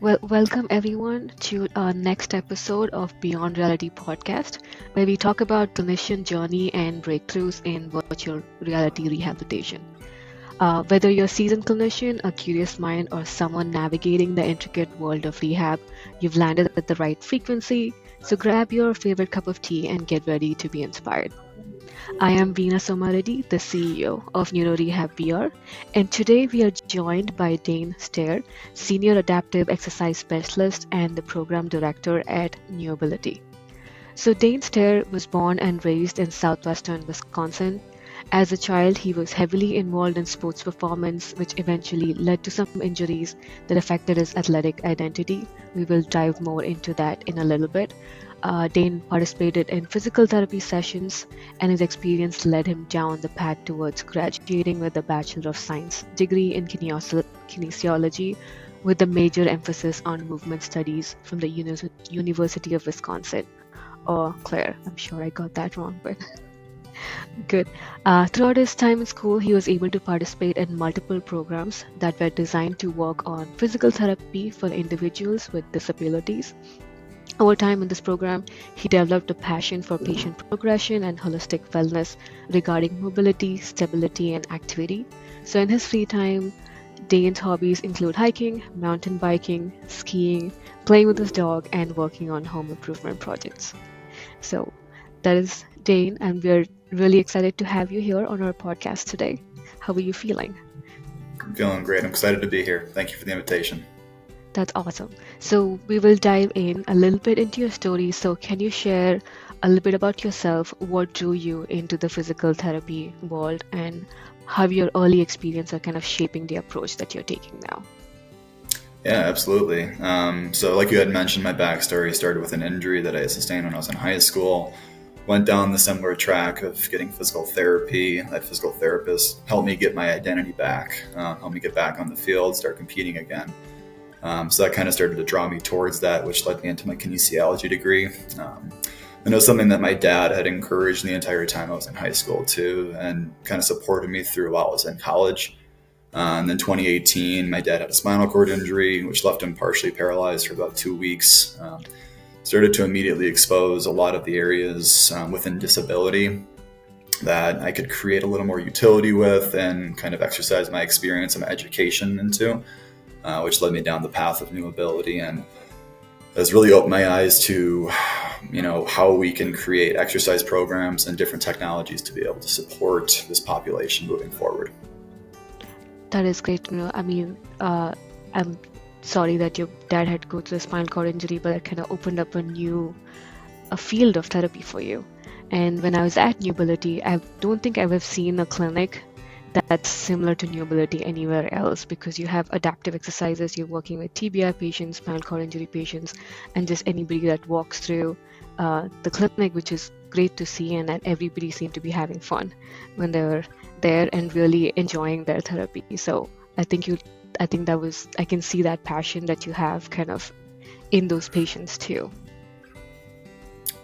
Well, welcome everyone to our next episode of Beyond Reality Podcast, where we talk about clinician journey and breakthroughs in virtual reality rehabilitation. Whether you're a seasoned clinician, a curious mind, or someone navigating the intricate world of rehab, you've landed at the right frequency. So grab your favorite cup of tea and get ready to be inspired. I am Veena Somareddy, the CEO of Neuro Rehab VR, and today we are joined by Dane Stair, Senior Adaptive Exercise Specialist and the Program Director at Newability. So Dane Stair was born and raised in southwestern Wisconsin. As a child, he was heavily involved in sports performance, which eventually led to some injuries that affected his athletic identity. We will dive more into that in a little bit. Dane participated in physical therapy sessions, and his experience led him down the path towards graduating with a Bachelor of Science degree in kinesiology, with a major emphasis on movement studies from the University of Wisconsin. Or Claire, I'm sure I got that wrong, but good. Throughout his time in school, he was able to participate in multiple programs that were designed to work on physical therapy for individuals with disabilities. Over time in this program, he developed a passion for patient progression and holistic wellness regarding mobility, stability, and activity. So, in his free time, Dane's hobbies include hiking, mountain biking, skiing, playing with his dog, and working on home improvement projects. So, that is Dane, and we're really excited to have you here on our podcast today. How are you feeling? I'm feeling great. I'm excited to be here. Thank you for the invitation. That's awesome. So we will dive in a little bit into your story. So can you share a little bit about yourself? What drew you into the physical therapy world, and how your early experience are kind of shaping the approach that you're taking now? Yeah, absolutely. So like you had mentioned, my backstory started with an injury that I sustained when I was in high school. Went down the similar track of getting physical therapy. That physical therapist helped me get my identity back, helped me get back on the field, start competing again. So that kind of started to draw me towards that, which led me into my kinesiology degree. I know something that my dad had encouraged the entire time I was in high school too, and kind of supported me through while I was in college. And then 2018, my dad had a spinal cord injury, which left him partially paralyzed for about 2 weeks. Started to immediately expose a lot of the areas within disability that I could create a little more utility with and kind of exercise my experience and my education into. Which led me down the path of Newability, and has really opened my eyes to, how we can create exercise programs and different technologies to be able to support this population moving forward. That is great to know. I mean, I'm sorry that your dad had to go through a spinal cord injury, but it kind of opened up a field of therapy for you. And when I was at Newability, I don't think I've ever seen a clinic that's similar to Newability anywhere else, because you have adaptive exercises, you're working with TBI patients, spinal cord injury patients, and just anybody that walks through the clinic, which is great to see, and that everybody seemed to be having fun when they were there and really enjoying their therapy. So I think I can see that passion that you have kind of in those patients too.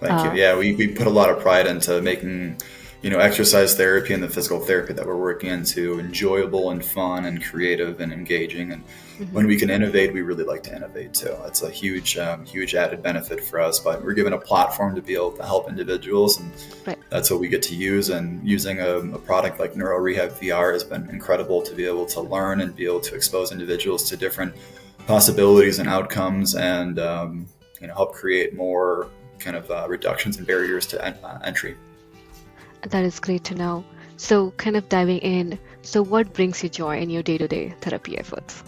Thank you. Yeah, we put a lot of pride into making exercise therapy and the physical therapy that we're working into enjoyable and fun and creative and engaging. And when we can innovate, we really like to innovate too. That's a huge added benefit for us. But we're given a platform to be able to help individuals, and that's what we get to use. And using a product like Neuro Rehab VR has been incredible to be able to learn and be able to expose individuals to different possibilities and outcomes, and help create more kind of reductions and barriers to entry. That is great to know. So kind of diving in, so what brings you joy in your day-to-day therapy efforts?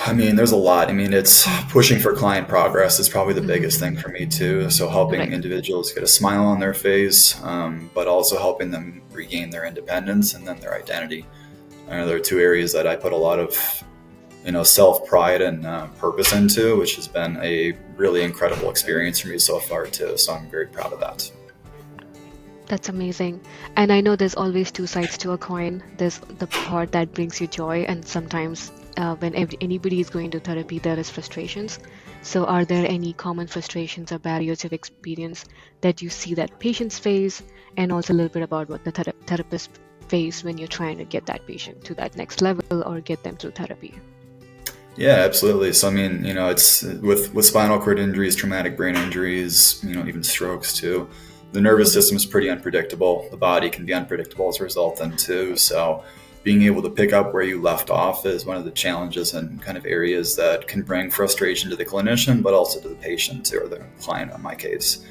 I mean, there's a lot. I mean, it's pushing for client progress is probably the biggest thing for me too. So helping individuals get a smile on their face, but also helping them regain their independence and then their identity. There are two areas that I put a lot of self-pride and purpose into, which has been a really incredible experience for me so far too. So I'm very proud of that. That's amazing. And I know there's always two sides to a coin. There's the part that brings you joy, and sometimes when anybody is going to therapy, there is frustrations. So are there any common frustrations or barriers you've experienced that you see that patients face, and also a little bit about what the therapist face when you're trying to get that patient to that next level or get them through therapy? Yeah, absolutely. So I mean, it's with spinal cord injuries, traumatic brain injuries, even strokes too. The nervous system is pretty unpredictable. The body can be unpredictable as a result then too. So being able to pick up where you left off is one of the challenges and kind of areas that can bring frustration to the clinician, but also to the patient or the client in my case.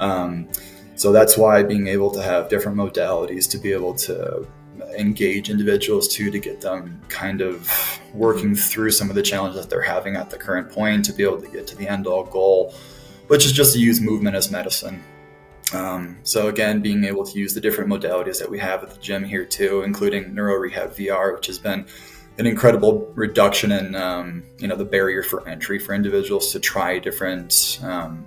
Um, so that's why being able to have different modalities to be able to engage individuals to get them kind of working through some of the challenges that they're having at the current point to be able to get to the end all goal, which is just to use movement as medicine. So again, being able to use the different modalities that we have at the gym here too, including Neuro Rehab VR, which has been an incredible reduction in the barrier for entry for individuals to try different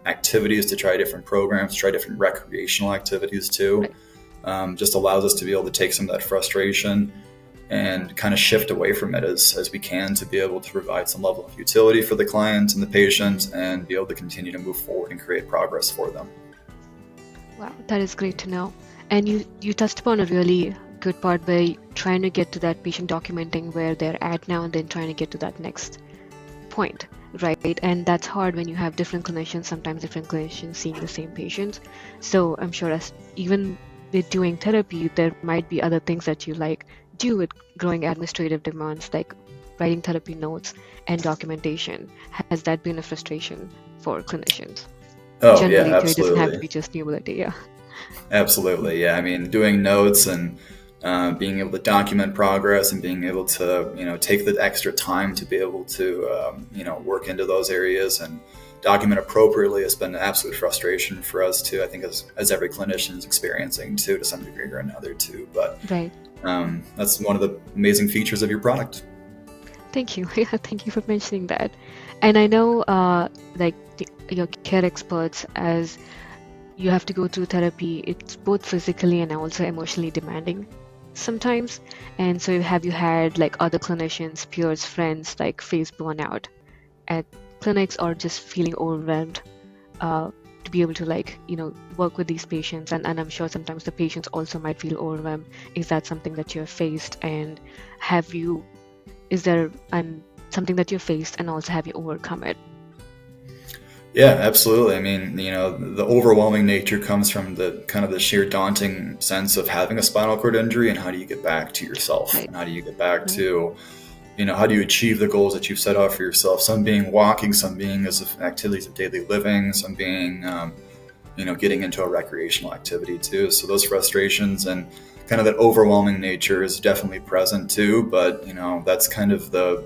activities, to try different programs, to try different recreational activities too. Just allows us to be able to take some of that frustration and kind of shift away from it as we can to be able to provide some level of utility for the client and the patient and be able to continue to move forward and create progress for them. Wow, that is great to know. And you touched upon a really good part by trying to get to that patient documenting where they're at now and then trying to get to that next point, right? And that's hard when you have different clinicians, sometimes different clinicians seeing the same patients. So I'm sure as even with doing therapy, there might be other things that you do with growing administrative demands, like writing therapy notes and documentation. Has that been a frustration for clinicians? Oh, Generally, yeah, it doesn't have to absolutely. be just new ability, yeah. Absolutely. Yeah. I mean, doing notes and being able to document progress and being able to, take the extra time to be able to, work into those areas and document appropriately has been an absolute frustration for us too. I think as every clinician is experiencing too, to some degree or another too. But Right. that's one of the amazing features of your product. Thank you. Yeah, thank you for mentioning that. And I know, your care experts, as you have to go through therapy, it's both physically and also emotionally demanding sometimes. And so have you had other clinicians, peers, friends face burnout at clinics or just feeling overwhelmed to be able to work with these patients? And I'm sure sometimes the patients also might feel overwhelmed. Is that something that you have faced? And is there something that you faced and also have you overcome it? Yeah, absolutely. I mean, the overwhelming nature comes from the kind of the sheer daunting sense of having a spinal cord injury and how do you get back to yourself Right. and how do you get back Right. to, how do you achieve the goals that you've set out for yourself? Some being walking, some being as activities of daily living, some being, getting into a recreational activity too. So those frustrations and kind of that overwhelming nature is definitely present too. But, that's kind of the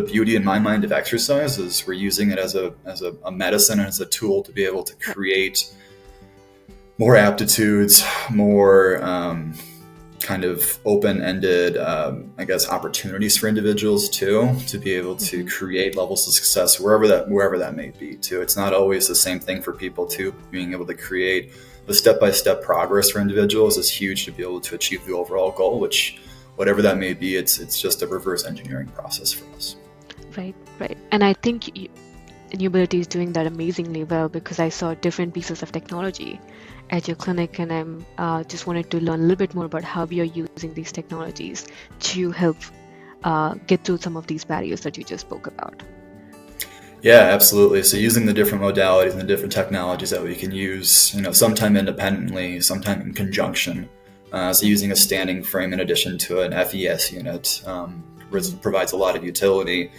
beauty in my mind of exercise is we're using it as a medicine and as a tool to be able to create more aptitudes, more kind of open-ended, opportunities for individuals too, to be able to create levels of success wherever that may be too. It's not always the same thing for people too. Being able to create the step-by-step progress for individuals is huge to be able to achieve the overall goal, which whatever that may be, it's just a reverse engineering process for us. Right. And I think Nubility is doing that amazingly well because I saw different pieces of technology at your clinic, and I'm just wanted to learn a little bit more about how you're using these technologies to help get through some of these barriers that you just spoke about. Yeah, absolutely. So using the different modalities and the different technologies that we can use, sometime independently, sometime in conjunction. So using a standing frame in addition to an FES unit provides a lot of utility.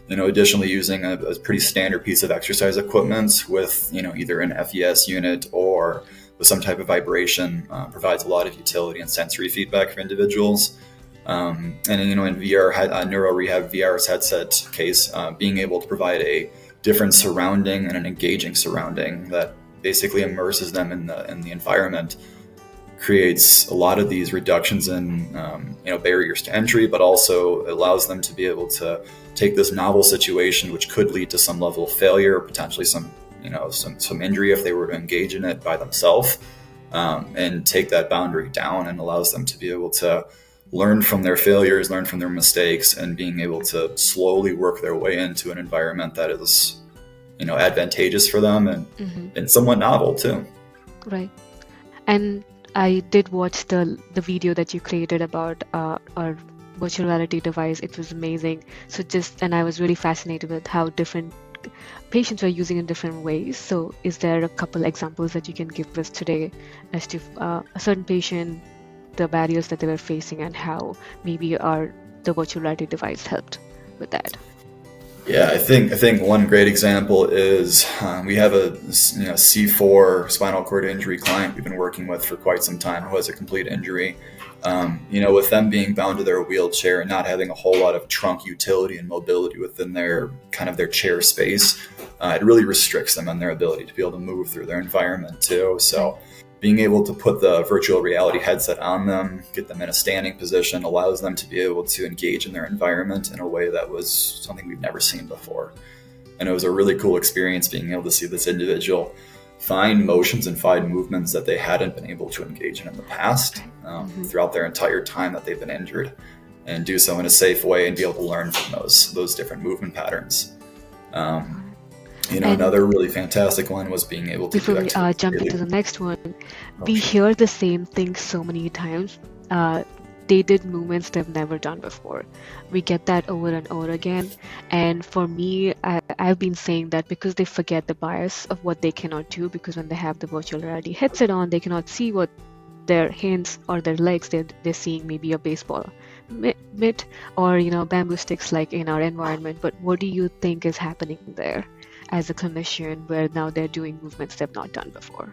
Additionally using a pretty standard piece of exercise equipment with, either an FES unit or with some type of vibration provides a lot of utility and sensory feedback for individuals. And in VR, Neuro Rehab VR's headset case, being able to provide a different surrounding and an engaging surrounding that basically immerses them in the environment creates a lot of these reductions in barriers to entry, but also allows them to be able to take this novel situation, which could lead to some level of failure, potentially some injury if they were to engage in it by themselves, and take that boundary down, and allows them to be able to learn from their failures, learn from their mistakes, and being able to slowly work their way into an environment that is, advantageous for them and somewhat novel too. Right. And I did watch the video that you created about our virtual reality device. It was amazing. And I was really fascinated with how different patients are using in different ways. So is there a couple examples that you can give us today as to a certain patient, the barriers that they were facing, and how maybe the virtual reality device helped with that? Yeah, I think one great example is we have a C4 spinal cord injury client we've been working with for quite some time who has a complete injury. With them being bound to their wheelchair and not having a whole lot of trunk utility and mobility within their chair space, it really restricts them on their ability to be able to move through their environment too. So being able to put the virtual reality headset on them, get them in a standing position, allows them to be able to engage in their environment in a way that was something we've never seen before. And it was a really cool experience being able to see this individual find motions and find movements that they hadn't been able to engage in the past throughout their entire time that they've been injured, and do so in a safe way and be able to learn from those different movement patterns. Another really fantastic one was being able to. Before we jump into the next one, we hear the same thing so many times. They did movements they've never done before. We get that over and over again. And for me, I've been saying that because they forget the bias of what they cannot do, because when they have the virtual reality headset on, they cannot see what their hands or their legs, they're seeing maybe a baseball mitt or bamboo sticks like in our environment. But what do you think is happening there as a clinician where now they're doing movements they've not done before?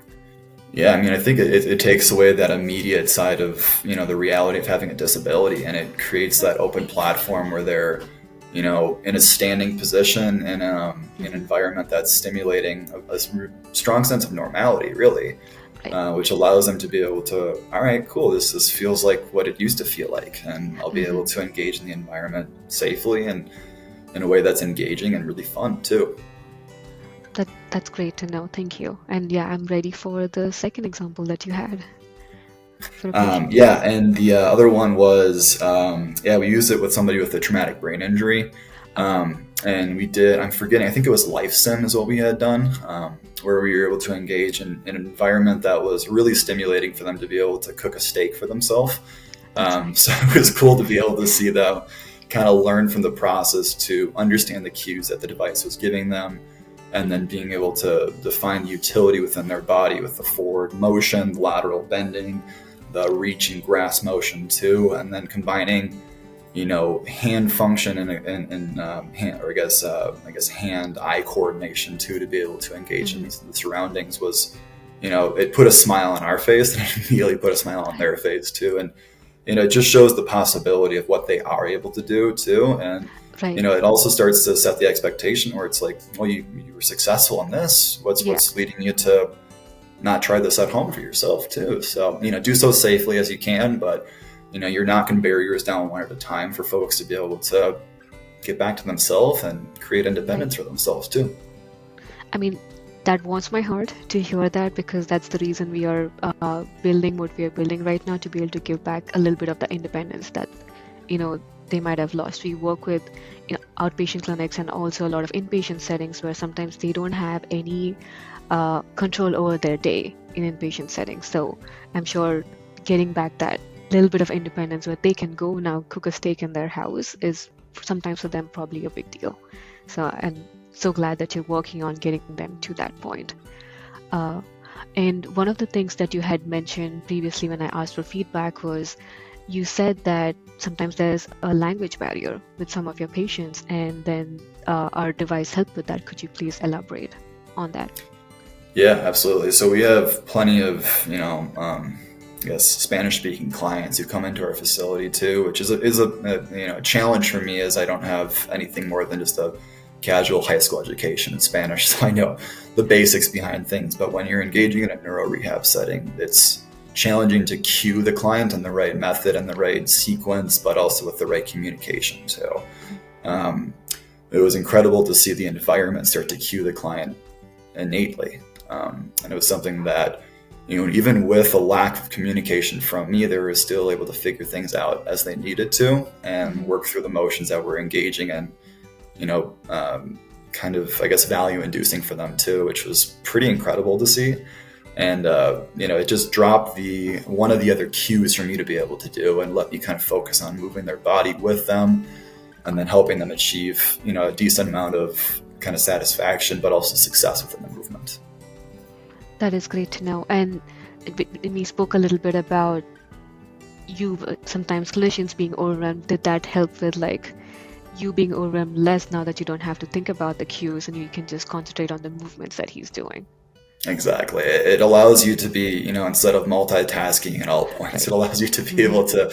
Yeah, I think it takes away that immediate side of, the reality of having a disability, and it creates that open platform where they're, in a standing position in an environment that's stimulating a strong sense of normality, really, which allows them to be able to, all right, cool, this feels like what it used to feel like, and I'll be able to engage in the environment safely and in a way that's engaging and really fun too. That's great to know. Thank you. And yeah, I'm ready for the second example that you had. And the other one was, we used it with somebody with a traumatic brain injury. And we did, I'm forgetting, I think it was life sim is what we had done, where we were able to engage in an environment that was really stimulating for them to be able to cook a steak for themselves. So it was cool to be able to see them kind of learn from the process to understand the cues that the device was giving them, and then being able to define utility within their body with the forward motion, lateral bending, the reaching grasp motion too, and then combining, hand function and hand-eye coordination too, to be able to engage in the surroundings was, it put a smile on our face and it immediately put a smile on their face too. And, it just shows the possibility of what they are able to do too. And right. It also starts to set the expectation where it's like, well, you were successful in this. What's leading you to not try this at home for yourself too? So, do so safely as you can, but, you're knocking barriers down one at a time for folks to be able to get back to themselves and create independence for themselves too. That warms my heart to hear that, because that's the reason we are building what we are building right now, to be able to give back a little bit of the independence that, they might have lost. We work with outpatient clinics and also a lot of inpatient settings where sometimes they don't have any control over their day in inpatient settings. So I'm sure getting back that little bit of independence where they can go now cook a steak in their house is sometimes for them probably a big deal. So I'm so glad that you're working on getting them to that point. And one of the things that you had mentioned previously when I asked for feedback was, you said that sometimes there's a language barrier with some of your patients, and then our device helped with that. Could you please elaborate on that? Yeah, absolutely. So we have plenty of, Spanish-speaking clients who come into our facility too, which is a challenge for me, as I don't have anything more than just a casual high school education in Spanish, so I know the basics behind things. But when you're engaging in a neuro rehab setting, it's challenging to cue the client in the right method and the right sequence, but also with the right communication too. It was incredible to see the environment start to cue the client innately. And it was something that, even with a lack of communication from me, they were still able to figure things out as they needed to and work through the motions that we're engaging in, kind of, value inducing for them too, which was pretty incredible to see. And, it just dropped one of the other cues for me to be able to do and let me kind of focus on moving their body with them and then helping them achieve, a decent amount of kind of satisfaction, but also success within the movement. That is great to know. And we spoke a little bit about you sometimes clinicians being overwhelmed. Did that help with like you being overwhelmed less now that you don't have to think about the cues and you can just concentrate on the movements that he's doing? Exactly. It allows you to be, instead of multitasking at all points, it allows you to be able to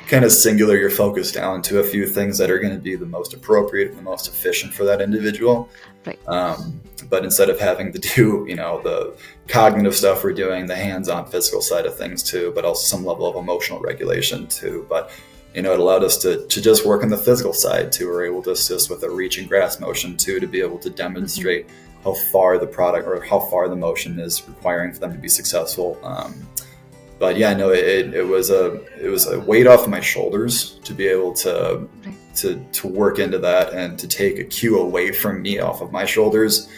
kind of singular your focus down to a few things that are going to be the most appropriate and the most efficient for that individual. Right. But instead of having to do, the cognitive stuff we're doing, the hands-on physical side of things too, but also some level of emotional regulation too. But, it allowed us to just work on the physical side too. We're able to assist with a reach and grasp motion too, to be able to demonstrate how far the product or how far the motion is requiring for them to be successful. But yeah, no, it was a weight off my shoulders to be able to work into that and to take a cue away from me off of my shoulders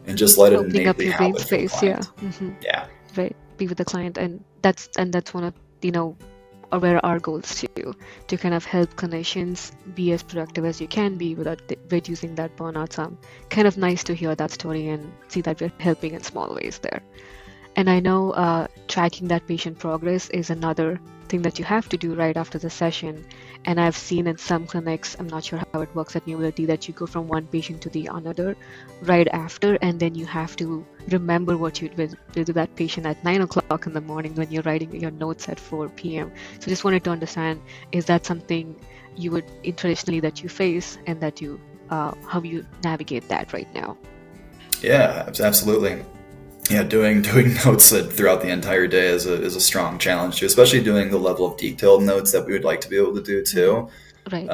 and just let it opening up innately your brain happen for the space. Yeah. client. Yeah. Right. Be with the client, and that's one of or where our goals to kind of help clinicians be as productive as you can be without reducing that burnout. So kind of nice to hear that story and see that we're helping in small ways there. And I know tracking that patient progress is another thing that you have to do right after the session. And I've seen in some clinics, I'm not sure how it works at Newability, that you go from one patient to the another right after, and then you have to remember what you did with that patient at 9 o'clock in the morning when you're writing your notes at 4 p.m. So just wanted to understand, is that something you would traditionally that you face, and that you how you navigate that right now? Yeah, absolutely. Yeah, doing notes throughout the entire day is a strong challenge too, especially doing the level of detailed notes that we would like to be able to do too. Right.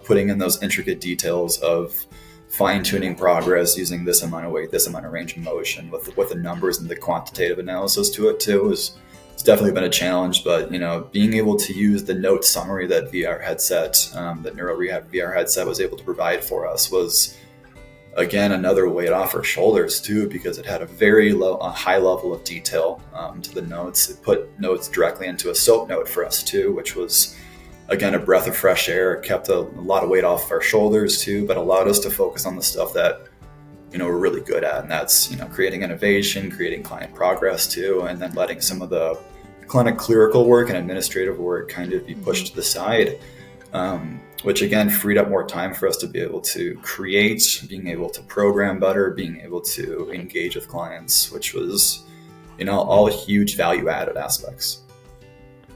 Putting in those intricate details of fine-tuning progress using this amount of weight, this amount of range of motion with the numbers and the quantitative analysis to it too it's definitely been a challenge. But being able to use the note summary that VR headset, that Neuro Rehab VR headset was able to provide for us was, again, another weight off our shoulders too, because it had a high level of detail to the notes. It put notes directly into a SOAP note for us too, which was, again, a breath of fresh air. It kept a lot of weight off our shoulders too, but allowed us to focus on the stuff that we're really good at, and that's creating innovation, creating client progress too, and then letting some of the clerical work and administrative work kind of be pushed to the side. Which again freed up more time for us to be able to create, being able to program better, being able to engage with clients, which was, all huge value added aspects.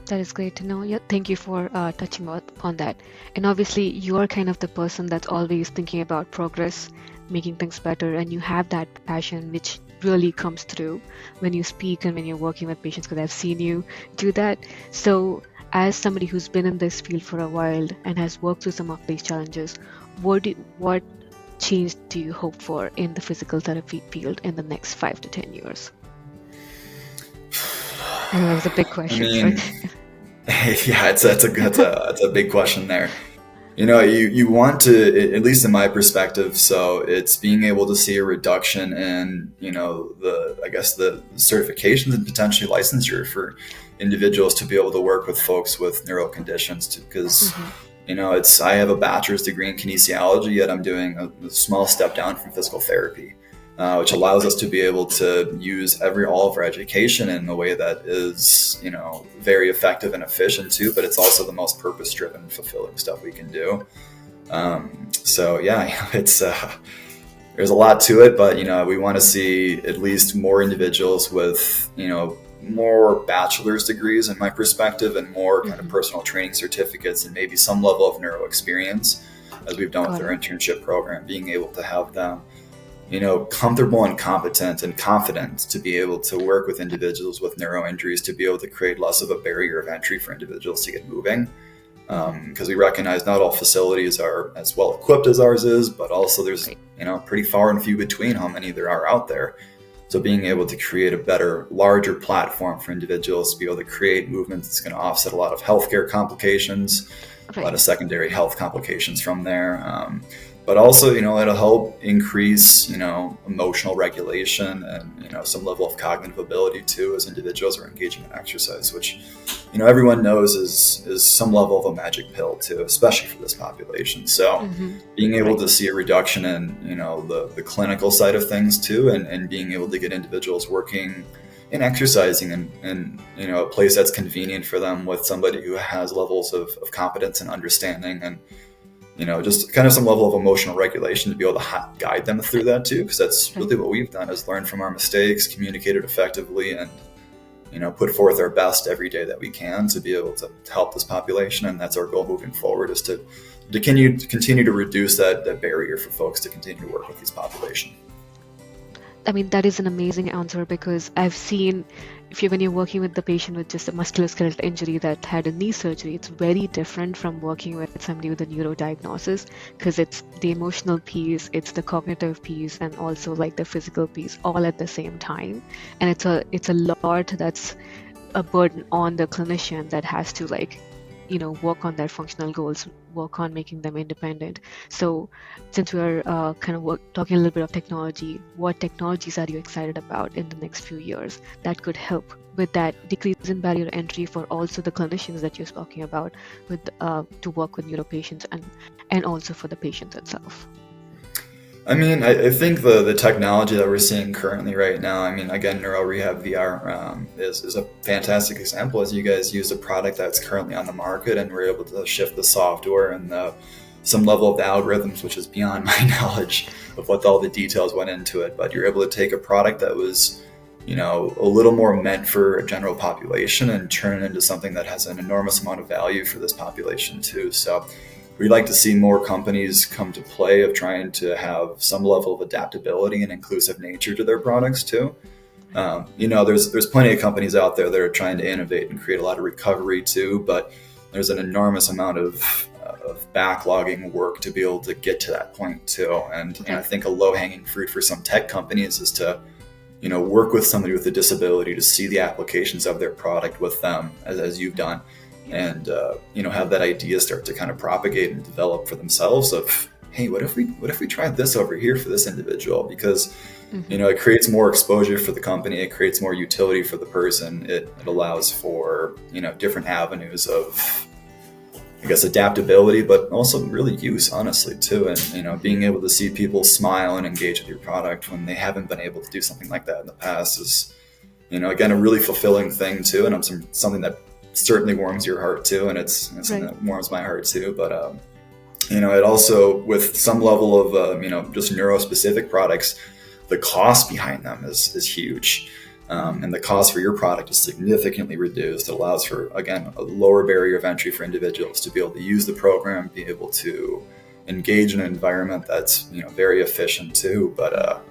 That is great to know. Yeah, thank you for touching on that. And obviously, you are kind of the person that's always thinking about progress, making things better, and you have that passion, which really comes through when you speak and when you're working with patients, because I've seen you do that. So as somebody who's been in this field for a while and has worked through some of these challenges, what change do you hope for in the physical therapy field in the next 5 to 10 years? I know that was a big question. Yeah, it's a big question there. You want to, at least in my perspective, so it's being able to see a reduction in, the certifications and potentially licensure for individuals to be able to work with folks with neural conditions because, I have a bachelor's degree in kinesiology, yet I'm doing a small step down from physical therapy, which allows us to be able to use all of our education in a way that is, very effective and efficient too, but it's also the most purpose-driven, fulfilling stuff we can do. So yeah, it's, there's a lot to it, but, we want to see at least more individuals with, more bachelor's degrees in my perspective and more kind of personal training certificates and maybe some level of neuro experience, as we've done with our internship program, being able to have them comfortable and competent and confident to be able to work with individuals with neuro injuries, to be able to create less of a barrier of entry for individuals to get moving. Because we recognize not all facilities are as well equipped as ours is, but also there's, pretty far and few between how many there are out there. So being able to create a better, larger platform for individuals to be able to create movements that's going to offset a lot of healthcare complications, a lot of secondary health complications from there. but also, it'll help increase, emotional regulation and, some level of cognitive ability too, as individuals are engaging in exercise, which, everyone knows is some level of a magic pill too, especially for this population. So being able to see a reduction in, the clinical side of things too, and being able to get individuals working and exercising in a place that's convenient for them with somebody who has levels of competence and understanding, and just kind of some level of emotional regulation to be able to guide them through that too, because that's really what we've done, is learn from our mistakes, communicate it effectively, and put forth our best every day that we can to be able to help this population. And that's our goal moving forward, is to continue to reduce that barrier for folks to continue to work with this population. I mean, that is an amazing answer, because I've seen, when you're working with the patient with just a musculoskeletal injury that had a knee surgery, it's very different from working with somebody with a neurodiagnosis, because it's the emotional piece, it's the cognitive piece, and also like the physical piece all at the same time. And it's a lot that's a burden on the clinician that has to work on their functional goals, work on making them independent. So since we're talking a little bit of technology, what technologies are you excited about in the next few years that could help with that decrease in barrier entry for also the clinicians that you're talking about with to work with neuro patients, and also for the patients itself? I mean, I think the technology that we're seeing currently right now, I mean, again, Neuro Rehab VR is a fantastic example, as you guys use a product that's currently on the market, and we're able to shift the software and some level of the algorithms, which is beyond my knowledge of what all the details went into it. But you're able to take a product that was, a little more meant for a general population and turn it into something that has an enormous amount of value for this population too. So we'd like to see more companies come to play of trying to have some level of adaptability and inclusive nature to their products too. There's plenty of companies out there that are trying to innovate and create a lot of recovery too, but there's an enormous amount of backlogging work to be able to get to that point too. And I think a low-hanging fruit for some tech companies is to, work with somebody with a disability to see the applications of their product with them, as you've done. And have that idea start to kind of propagate and develop for themselves of, hey, what if we tried this over here for this individual? Because it creates more exposure for the company, it creates more utility for the person, it allows for different avenues of, I guess, adaptability, but also really use, honestly, too. And being able to see people smile and engage with your product when they haven't been able to do something like that in the past is, again, a really fulfilling thing too, and something that certainly warms your heart too, and it's something that warms my heart too. But it also, with some level of just neuro-specific products, the cost behind them is huge, and the cost for your product is significantly reduced. It allows for, again, a lower barrier of entry for individuals to be able to use the program, be able to engage in an environment that's very efficient too. But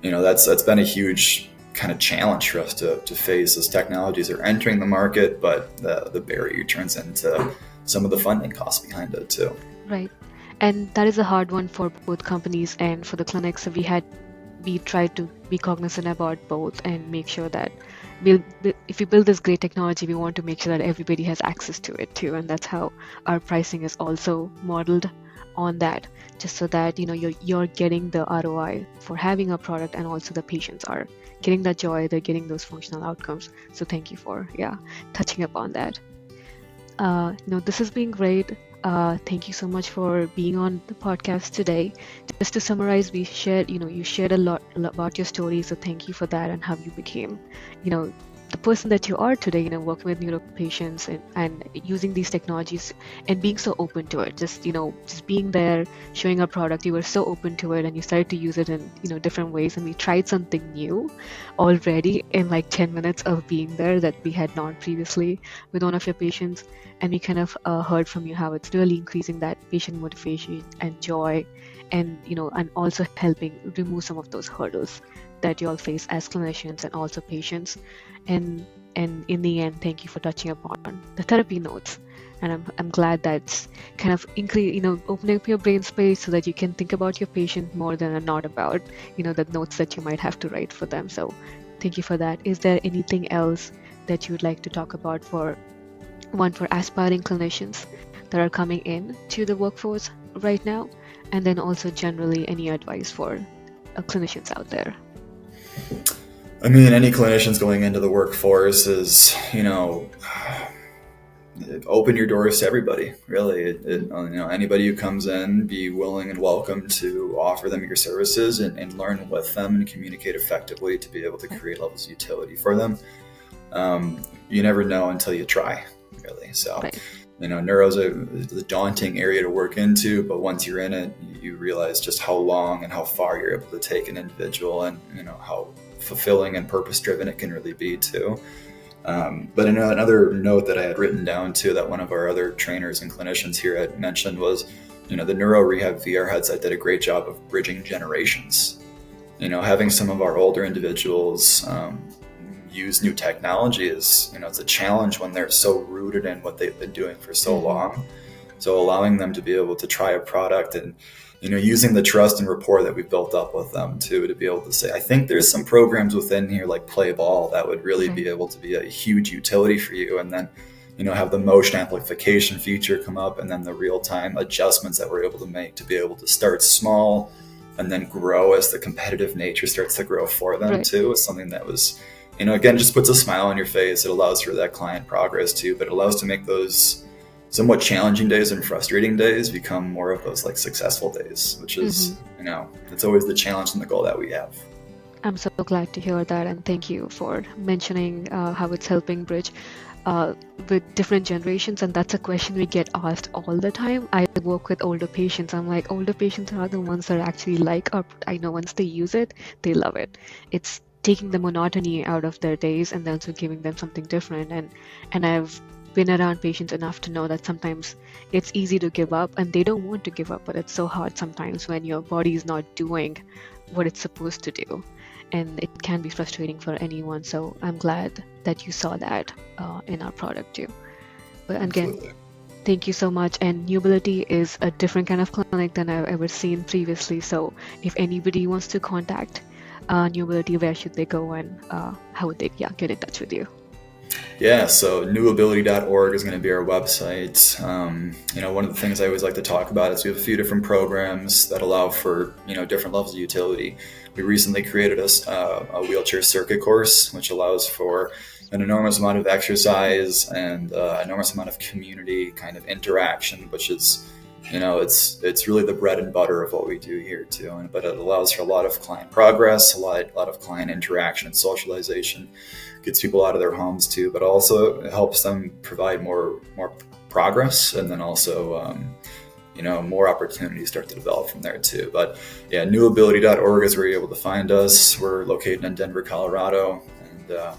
that's been a huge kind of challenge for us to face as technologies are entering the market, but the barrier turns into some of the funding costs behind it too. Right. And that is a hard one for both companies and for the clinics. So we try to be cognizant about both and make sure that if we build this great technology, we want to make sure that everybody has access to it too. And that's how our pricing is also modeled on that, just so that you're getting the ROI for having a product, and also the patients are getting that joy, they're getting those functional outcomes. So thank you for touching upon that. This has been great. Thank you so much for being on the podcast today. Just to summarize, you shared a lot about your story, so thank you for that, and how you became the person that you are today, working with neuro patients and using these technologies and being so open to it. Just being there, showing a product, you were so open to it, and you started to use it in different ways. And we tried something new already in like 10 minutes of being there that we had not previously with one of your patients. And we kind of heard from you how it's really increasing that patient motivation and joy, and and also helping remove some of those hurdles that you all face as clinicians and also patients. And in the end, thank you for touching upon the therapy notes. And I'm glad that's kind of opening up your brain space so that you can think about your patient more than not about the notes that you might have to write for them. So thank you for that. Is there anything else that you would like to talk about for aspiring clinicians that are coming in to the workforce right now, And then also generally any advice for clinicians out there? I mean, any clinicians going into the workforce is, open your doors to everybody, really. Anybody who comes in, be willing and welcome to offer them your services and learn with them and communicate effectively to be able to create levels of utility for them. You never know until you try, really. So, Right. Neuro's a daunting area to work into, but once you're in it, you realize just how long and how far you're able to take an individual, and how fulfilling and purpose-driven it can really be too. But another note that I had written down too, that one of our other trainers and clinicians here had mentioned was, the Neuro Rehab VR headset did a great job of bridging generations. Having some of our older individuals use new technology is, it's a challenge when they're so rooted in what they've been doing for so long. So allowing them to be able to try a product and, using the trust and rapport that we've built up with them too, to be able to say, I think there's some programs within here like Play Ball that would really be able to be a huge utility for you. And then, have the motion amplification feature come up, and then the real-time adjustments that we're able to make to be able to start small and then grow as the competitive nature starts to grow for them too, is something that was, again, just puts a smile on your face. It allows for that client progress too, but it allows to make those somewhat challenging days and frustrating days become more of those like successful days, which is, it's always the challenge and the goal that we have. I'm so glad to hear that, and thank you for mentioning how it's helping bridge with different generations. And that's a question we get asked all the time. I work with older patients. I'm like, older patients are the ones that actually like our, I know once they use it, they love it. It's taking the monotony out of their days and then also giving them something different. And I've been around patients enough to know that sometimes it's easy to give up, and they don't want to give up, but it's so hard sometimes when your body is not doing what it's supposed to do, and it can be frustrating for anyone. So I'm glad that you saw that in our product too. But again, Absolutely. Thank you so much. And Newbility is a different kind of clinic than I've ever seen previously. So if anybody wants to contact Newbility, where should they go, and how would they get in touch with you? Yeah, so newability.org is going to be our website. One of the things I always like to talk about is we have a few different programs that allow for, different levels of utility. We recently created a wheelchair circuit course, which allows for an enormous amount of exercise and enormous amount of community kind of interaction, which is, it's really the bread and butter of what we do here too. But it allows for a lot of client progress, a lot of client interaction and socialization. Gets people out of their homes too, but also it helps them provide more progress, and then also more opportunities start to develop from there too. But yeah, newability.org is where you're able to find us. We're located in Denver, Colorado, and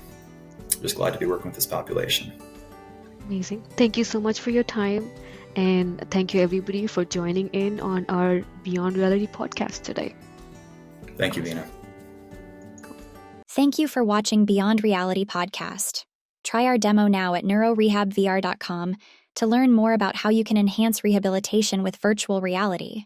just glad to be working with this population. Amazing. Thank you so much for your time, and thank you everybody for joining in on our Beyond Reality podcast today. Thank you, Veena. Thank you for watching Beyond Reality Podcast. Try our demo now at neurorehabvr.com to learn more about how you can enhance rehabilitation with virtual reality.